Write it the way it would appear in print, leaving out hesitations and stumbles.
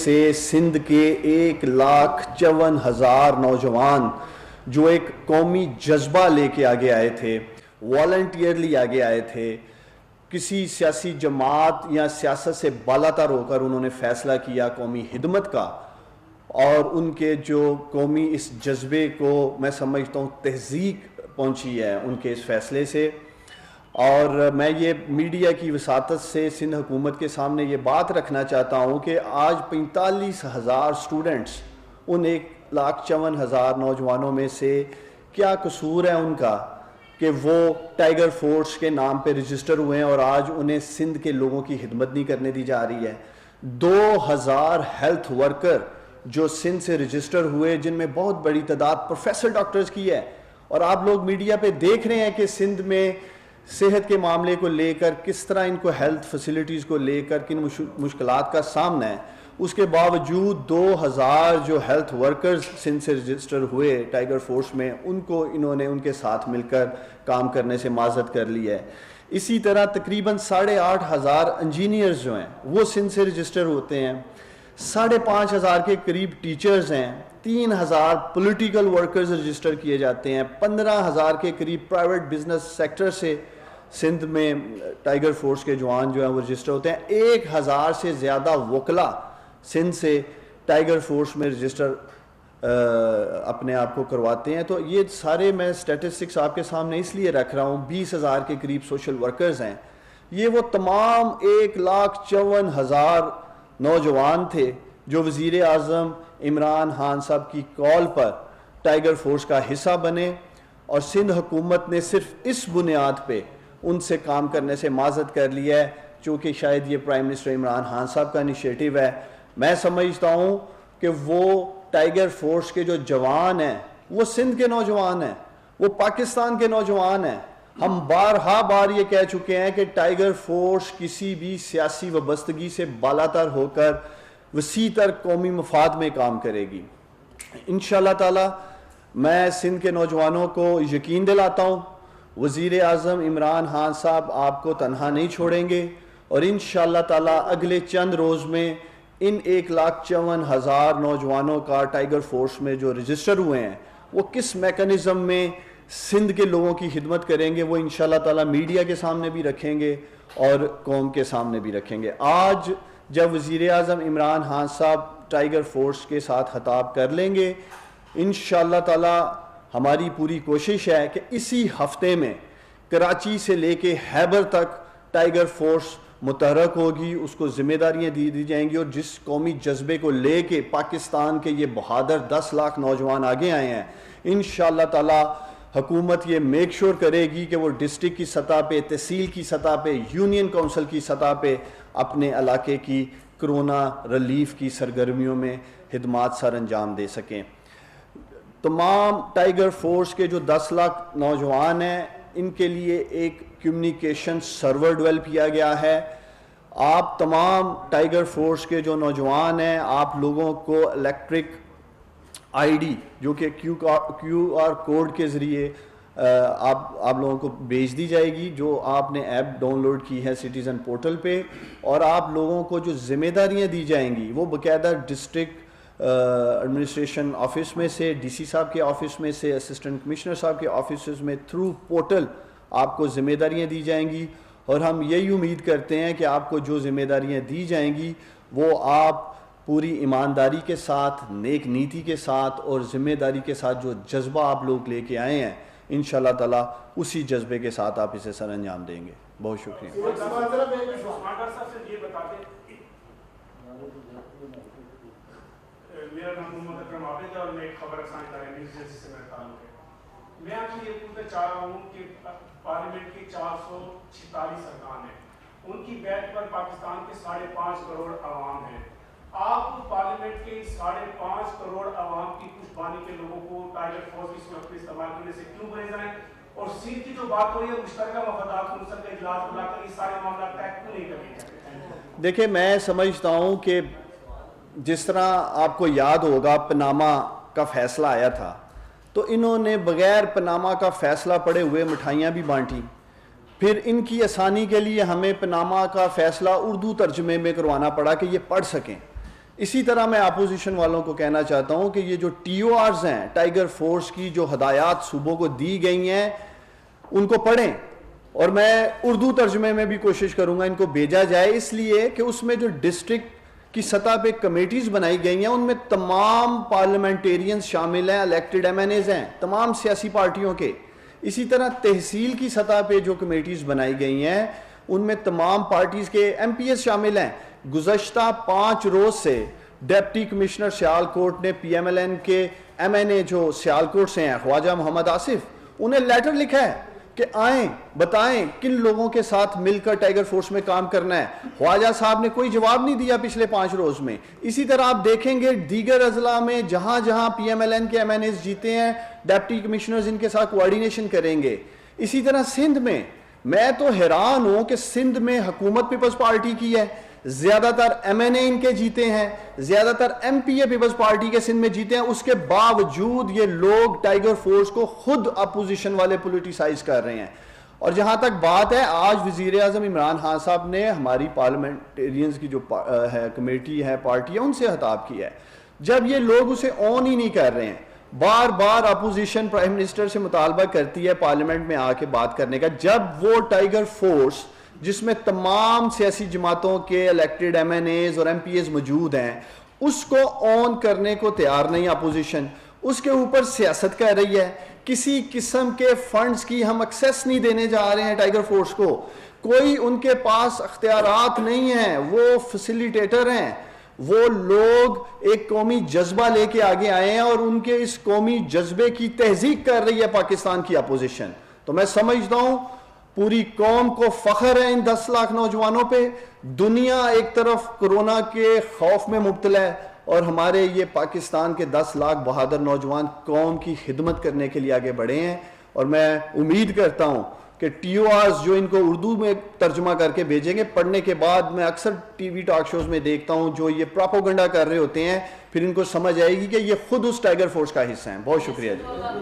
سے سندھ کے 1,54,000 نوجوان جو ایک قومی جذبہ لے کے آگے آئے تھے، والنٹیئرلی آگے آئے تھے، کسی سیاسی جماعت یا سیاست سے بالاتر ہو کر انہوں نے فیصلہ کیا قومی خدمت کا، اور ان کے جو قومی اس جذبے کو میں سمجھتا ہوں تہذیب پہنچی ہے ان کے اس فیصلے سے. اور میں یہ میڈیا کی وساطت سے سندھ حکومت کے سامنے یہ بات رکھنا چاہتا ہوں کہ آج 45,000 اسٹوڈنٹس ان 1,54,000 نوجوانوں میں سے کیا قصور ہے ان کا کہ وہ ٹائیگر فورس کے نام پہ رجسٹر ہوئے ہیں اور آج انہیں سندھ کے لوگوں کی خدمت نہیں کرنے دی جا رہی ہے. 2,000 ہیلتھ ورکر جو سندھ سے رجسٹر ہوئے، جن میں بہت بڑی تعداد پروفیسر ڈاکٹرز کی ہے، اور آپ لوگ میڈیا پہ دیکھ رہے ہیں کہ سندھ میں صحت کے معاملے کو لے کر کس طرح ان کو ہیلتھ فیسلٹیز کو لے کر کن مشکلات کا سامنا ہے. اس کے باوجود 2,000 جو ہیلتھ ورکرز سندھ سے رجسٹر ہوئے ٹائیگر فورس میں، ان کو انہوں نے ان کے ساتھ مل کر کام کرنے سے معذرت کر لی ہے. اسی طرح تقریباً 8,500 انجینئرز جو ہیں وہ سندھ سے رجسٹر ہوتے ہیں، 5,500 کے قریب ٹیچرز ہیں، 3,000 پولیٹیکل ورکرز رجسٹر کیے جاتے ہیں، 15,000 کے قریب پرائیویٹ بزنس سیکٹر سے سندھ میں ٹائیگر فورس کے جوان جو ہیں وہ رجسٹر ہوتے ہیں، 1,000 سے زیادہ وکلا سندھ سے ٹائیگر فورس میں رجسٹر اپنے آپ کو کرواتے ہیں. تو یہ سارے میں اسٹیٹسٹکس آپ کے سامنے اس لیے رکھ رہا ہوں. 20,000 کے قریب سوشل ورکرز ہیں. یہ وہ تمام 1,54,000 نوجوان تھے جو وزیر اعظم عمران خان صاحب کی کال پر ٹائیگر فورس کا حصہ بنے، اور سندھ حکومت نے صرف اس بنیاد پہ ان سے کام کرنے سے معذرت کر لیا ہے، چونکہ شاید یہ پرائم منسٹر عمران خان صاحب کا انیشیٹو ہے. میں سمجھتا ہوں کہ وہ ٹائیگر فورس کے جو جوان ہیں وہ سندھ کے نوجوان ہیں، وہ پاکستان کے نوجوان ہیں. ہم بار یہ کہہ چکے ہیں کہ ٹائیگر فورس کسی بھی سیاسی وابستگی سے بالاتر ہو کر وسیع تر قومی مفاد میں کام کرے گی. انشاءاللہ تعالی میں سندھ کے نوجوانوں کو یقین دلاتا ہوں وزیر اعظم عمران خان صاحب آپ کو تنہا نہیں چھوڑیں گے، اور انشاءاللہ تعالی اگلے چند روز میں ان 1,54,000 نوجوانوں کا ٹائیگر فورس میں جو رجسٹر ہوئے ہیں وہ کس میکانزم میں سندھ کے لوگوں کی خدمت کریں گے وہ انشاءاللہ تعالی میڈیا کے سامنے بھی رکھیں گے اور قوم کے سامنے بھی رکھیں گے. آج جب وزیر اعظم عمران خان صاحب ٹائیگر فورس کے ساتھ خطاب کر لیں گے، انشاءاللہ تعالی ہماری پوری کوشش ہے کہ اسی ہفتے میں کراچی سے لے کے خیبر تک ٹائیگر فورس متحرک ہوگی، اس کو ذمہ داریاں دی جائیں گی، اور جس قومی جذبے کو لے کے پاکستان کے یہ بہادر 10 لاکھ نوجوان آگے آئے ہیں، انشاءاللہ تعالی حکومت یہ میک شور کرے گی کہ وہ ڈسٹرکٹ کی سطح پہ، تحصیل کی سطح پہ، یونین کونسل کی سطح پہ اپنے علاقے کی کرونا ریلیف کی سرگرمیوں میں خدمات سر انجام دے سکیں. تمام ٹائیگر فورس کے جو 10 لاکھ نوجوان ہیں ان کے لیے ایک کمیونیکیشن سرور ڈیولپ کیا گیا ہے. آپ تمام ٹائیگر فورس کے جو نوجوان ہیں، آپ لوگوں کو الیکٹرک آئی ڈی جو کہ کیو آر کوڈ کے ذریعے آپ لوگوں کو بھیج دی جائے گی، جو آپ نے ایپ ڈاؤن لوڈ کی ہے سٹیزن پورٹل پہ، اور آپ لوگوں کو جو ذمہ داریاں دی جائیں گی وہ باقاعدہ ڈسٹرکٹ ایڈمنسٹریشن آفس میں سے، ڈی سی صاحب کے آفس میں سے، اسسٹنٹ کمشنر صاحب کے آفیسز میں تھرو پورٹل آپ کو ذمہ داریاں دی جائیں گی. اور ہم یہی امید کرتے ہیں کہ آپ کو جو ذمہ داریاں دی جائیں گی وہ آپ پوری ایمانداری کے ساتھ، نیک نیتی کے ساتھ اور ذمہ داری کے ساتھ جو جذبہ آپ لوگ لے کے آئے ہیں، انشاءاللہ تعالی اسی جذبے کے ساتھ آپ اسے سر انجام دیں گے. بہت شکریہ. میرا نام محمد اکرم عابد ہے اور میں ایک خبر رساں ادارے نیوز ایجنسی سے میرا تعلق ہے. میں آپ سے یہ پوچھنا چاہ رہا ہوں کہ پارلیمنٹ کے 446 ارکان ہیں، ان کی بیعت پر پاکستان کے 5.5 کروڑ عوام ہیں. آپ پارلیمنٹ کے 5.5 کروڑ عوام کی پشتبانی کے لوگوں کو ٹائیگر فورس کی صورت میں استعمال کرنے سے کیوں گریز آئیں، اور سندھ کی جو بات ہو رہی ہے مشترکہ مفادات کونسل کا اجلاس بلا کر یہ سارے معاملات طے کیوں نہیں کرتے؟ دیکھیں، میں سمجھتا ہوں کہ جس طرح آپ کو یاد ہوگا پناما کا فیصلہ آیا تھا تو انہوں نے بغیر پناما کا فیصلہ پڑے ہوئے مٹھائیاں بھی بانٹی. پھر ان کی آسانی کے لیے ہمیں پناما کا فیصلہ اردو ترجمے میں کروانا پڑا کہ یہ پڑھ سکیں. اسی طرح میں اپوزیشن والوں کو کہنا چاہتا ہوں کہ یہ جو ٹی او آرز ہیں ٹائیگر فورس کی جو ہدایات صوبوں کو دی گئی ہیں ان کو پڑھیں، اور میں اردو ترجمے میں بھی کوشش کروں گا ان کو بھیجا جائے، اس لیے کہ اس میں جو ڈسٹرکٹ کی سطح پہ کمیٹیز بنائی گئی ہیں ان میں تمام پارلیمنٹیرینز شامل ہیں، الیکٹڈ ایم این ایز ہیں تمام سیاسی پارٹیوں کے۔ اسی طرح تحصیل کی سطح پہ جو کمیٹیز بنائی گئی ہیں ان میں تمام پارٹیز کے ایم پی ایس شامل ہیں۔ گزشتہ 5 روز سے ڈپٹی کمشنر سیالکوٹ نے پی ایم ایل این کے ایم این اے جو سیالکوٹ سے ہیں خواجہ محمد آصف، انہیں لیٹر لکھا ہے کہ آئیں بتائیں کن لوگوں کے ساتھ مل کر ٹائیگر فورس میں کام کرنا ہے۔ خواجہ صاحب نے کوئی جواب نہیں دیا پچھلے 5 روز میں۔ اسی طرح آپ دیکھیں گے دیگر اضلاع میں جہاں جہاں پی ایم ایل این کے ایم این ایز جیتے ہیں ڈپٹی کمشنرز ان کے ساتھ کوارڈینیشن کریں گے۔ اسی طرح سندھ میں تو حیران ہوں کہ سندھ میں حکومت پیپلز پارٹی کی ہے، زیادہ تر ایم این اے ان کے جیتے ہیں، زیادہ تر ایم پی اے پیپلز پارٹی کے سندھ میں جیتے ہیں، اس کے باوجود یہ لوگ ٹائیگر فورس کو خود اپوزیشن والے پولیٹیسائز کر رہے ہیں۔ اور جہاں تک بات ہے، آج وزیر اعظم عمران خان صاحب نے ہماری پارلیمنٹیرینز کی جو کمیٹی ہے پارٹی ہے ان سے خطاب کیا ہے، جب یہ لوگ اسے آن ہی نہیں کر رہے ہیں، بار بار اپوزیشن پرائم منسٹر سے مطالبہ کرتی ہے پارلیمنٹ میں آ کے بات کرنے کا، جب وہ ٹائیگر فورس جس میں تمام سیاسی جماعتوں کے الیکٹڈ ایم این ایز اور ایم پی ایز موجود ہیں اس کو آن کرنے کو تیار نہیں اپوزیشن، اس کے اوپر سیاست کر رہی ہے۔ کسی قسم کے فنڈز کی ہم ایکسیس نہیں دینے جا رہے ہیں ٹائیگر فورس کو، کوئی ان کے پاس اختیارات نہیں ہیں، وہ فیسیلیٹیٹر ہیں۔ وہ لوگ ایک قومی جذبہ لے کے آگے آئے ہیں اور ان کے اس قومی جذبے کی تہذیب کر رہی ہے پاکستان کی اپوزیشن۔ تو میں سمجھتا ہوں پوری قوم کو فخر ہے ان 10 لاکھ نوجوانوں پہ۔ دنیا ایک طرف کرونا کے خوف میں مبتلا ہے اور ہمارے یہ پاکستان کے 10 لاکھ بہادر نوجوان قوم کی خدمت کرنے کے لیے آگے بڑھے ہیں، اور میں امید کرتا ہوں کہ ٹی او آرز جو ان کو اردو میں ترجمہ کر کے بھیجیں گے، پڑھنے کے بعد میں اکثر ٹی وی ٹاک شوز میں دیکھتا ہوں جو یہ پراپوگنڈا کر رہے ہوتے ہیں، پھر ان کو سمجھ آئے گی کہ یہ خود اس ٹائیگر فورس کا حصہ ہیں۔ بہت شکریہ جی۔